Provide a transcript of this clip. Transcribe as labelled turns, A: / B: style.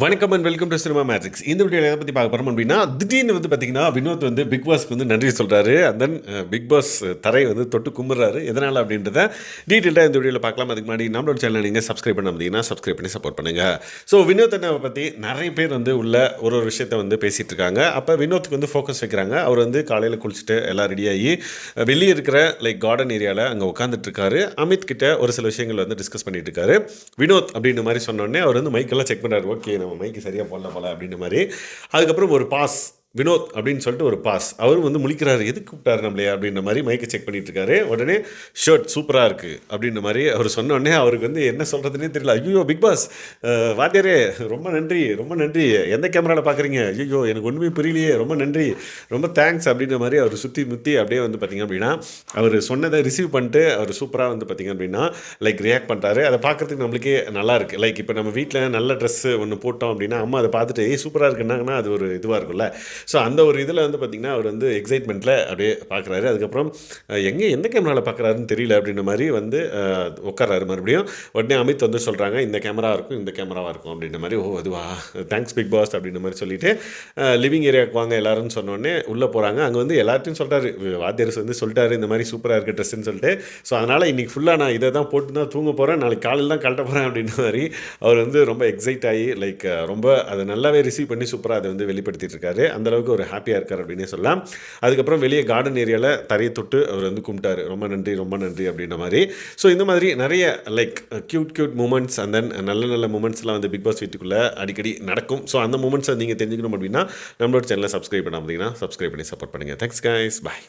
A: வணக்கம் and welcome to cinema matrix. இந்த வீடியோவில் எதை பற்றி பார்க்க போகிறோம் அப்படின்னா, திடீர்னு பார்த்தீங்கன்னா வினோத் பிக் பாஸ்க்கு நன்றி சொல்கிறாரு. அண்ட் தென் பிக் பாஸ் தரை தொட்டு கும்பிட்றாரு. எதனால் அப்படின்றத டீட்டெயிலாக இந்த வீடியோவில் பார்க்கலாம். அதுக்கு முன்னாடி நம்மளோட சேனல் நீங்கள் சப்ஸ்கிரைப் பண்ண முடியுங்கன்னா சப்ஸ்கிரைப் பண்ணி சப்போர்ட் பண்ணுங்கள். ஸோ வினோத் அண்ணாவை பற்றி நிறைய பேர் உள்ள ஒரு விஷயத்தை பேசிகிட்டு இருக்காங்க. அப்போ வினோத்துக்கு ஃபோக்கஸ் வைக்கிறாங்க. அவர் காலையில் குளிச்சுட்டு எல்லாம் ரெடியாகி வெளியே இருக்கிற கார்டன் ஏரியாவில் அங்கே உட்காந்துட்டு இருக்காரு. அமித் கிட்ட ஒரு சில விஷயங்கள் டிஸ்கஸ் பண்ணிட்டு இருக்காரு. வினோத் அப்படின்ற மாதிரி சொன்னோடனே அவர் மைக்கெல்லாம் செக் பண்ணுறாரு. ஓகே, நம்ம மைக்கு சரியாக போல அப்படின்ற மாதிரி. அதுக்கப்புறம் ஒரு பாஸ் வினோத் அப்படின்னு சொல்லிட்டு ஒரு பாஸ். அவரும் முழிக்கிறாரு, எதுக்கு கூப்பிட்டாரு நம்மளே அப்படின்ற மாதிரி மைக்கை செக் பண்ணிட்டு இருக்காரு. உடனே ஷர்ட் சூப்பராக இருக்குது அப்படின்ற மாதிரி அவர் சொன்னோடனே அவருக்கு என்ன சொல்கிறதுனே தெரியல. ஐயோ பிக் பாஸ் வாத்தியாரே, ரொம்ப நன்றி ரொம்ப நன்றி, எந்த கேமராவில் பார்க்குறீங்க, ஐயோ எனக்கு ஒன்றுமே புரியலையே, ரொம்ப நன்றி, ரொம்ப தேங்க்ஸ் அப்படின்ற மாதிரி அவர் சுற்றி முற்றி அப்படியே பார்த்திங்க அப்படின்னா அவர் சொன்னதை ரிசீவ் பண்ணிட்டு அவர் சூப்பராக பார்த்திங்க அப்படின்னா ரியாக்ட் பண்ணுறாரு. அதை பார்க்குறதுக்கு நம்மளுக்கே நல்லாயிருக்கு. இப்போ நம்ம வீட்டில் நல்ல ட்ரெஸ்ஸு ஒன்று போட்டோம் அப்படின்னா அம்மா அதை பார்த்துட்டு சூப்பராக இருக்குன்னாங்கன்னா அது ஒரு இதுவாக இருக்கும்ல. ஸோ அந்த ஒரு இதில் பார்த்திங்கன்னா அவர் எக்ஸைட்மெண்ட்டில் அப்படியே பார்க்குறாரு. அதுக்கப்புறம் எந்த கேமராவில் பார்க்குறாருன்னு தெரியல அப்படின்ற மாதிரி உட்காராரு மறுபடியும். உடனே அமித் சொல்கிறாங்க, இந்த கேமரா இருக்கும் இந்த கேமராவாக இருக்கும் அப்படின்ற மாதிரி. ஓ அதுவா, தேங்க்ஸ் பிக் பாஸ் அப்படின்ற மாதிரி சொல்லிவிட்டு லிவிங் ஏரியாவுக்கு வாங்க எல்லாருன்னு சொன்னோடனே உள்ளே போகிறாங்க. அங்கே எல்லாத்தையும் சொல்கிறாரு, வாத்தியார் சொல்லிட்டாரு இந்த மாதிரி சூப்பராக இருக்குது ட்ரெஸ்ஸுன்னு சொல்லிட்டு. ஸோ அதனால் இன்றைக்கி ஃபுல்லாக நான் இதை தான் போட்டு தான் தூங்க போகிறேன், நாளைக்கு காலையில் தான் கழட்ட போகிறேன் அப்படின்ற மாதிரி அவர் ரொம்ப எக்ஸைட் ஆகி ரொம்ப அதை நல்லாவே ரிசீவ் பண்ணி சூப்பராக அதை வெளிப்படுத்திட்டு இருக்காரு. அந்தளவுக்கு ஒரு ஹாப்பியாக இருக்கார் அப்படின்னே சொல்லலாம். அதுக்கப்புறம் வெளியே கார்டன் ஏரியாவில் தரையை தொட்டு அவர் கும்பிட்டாரு, ரொம்ப நன்றி ரொம்ப நன்றி அப்படின்ற மாதிரி. ஸோ இந்த மாதிரி நிறைய கியூட் மூமெண்ட்ஸ் அண்ட் தென் நல்ல நல்ல மூமெண்ட்ஸ்லாம் பிக் பாஸ் வீட்டுக்குள்ளே அடிக்கடி நடக்கும். ஸோ அந்த மூமெண்ட்ஸை நீங்கள் தெரிஞ்சுக்கணும் அப்படின்னா நம்மளோட சேனலை சப்ஸ்கிரைப் பண்ண முடியுங்கன்னா சப்ஸ்கிரைப் பண்ணி சப்போர்ட் பண்ணுங்கள். தேங்க்ஸ் கைஸ், பாய்.